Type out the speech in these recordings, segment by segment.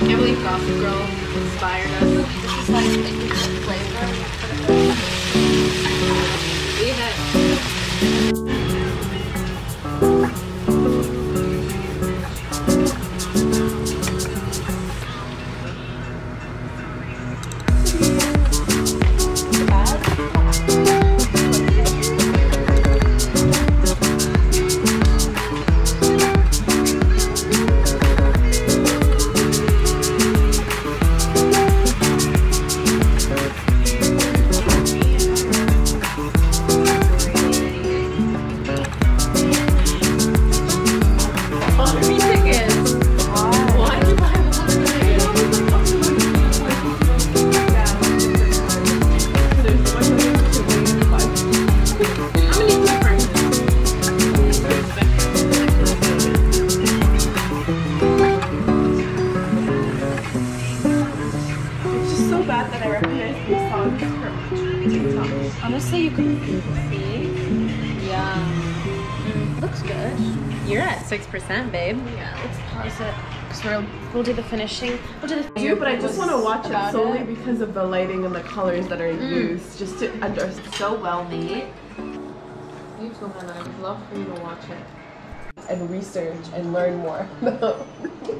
can't believe Gossip Girl inspired us. This is like the flavor. Honestly, you can see. Yeah. Looks good. You're at 6%, babe. Yeah, let's pause it. Because we'll do the finishing. We'll do the but I just want to watch it solely because of the lighting and the colors that are used, just to understand. So well made. You too, Hannah. I would love for you to watch it. And research and learn more.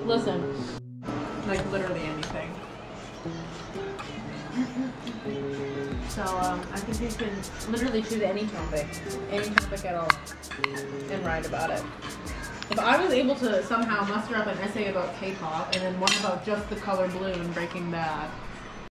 Listen. Like literally anything. So I think you can literally choose any topic at all, and write about it. If I was able to somehow muster up an essay about K-pop and then one about just the color blue and Breaking Bad,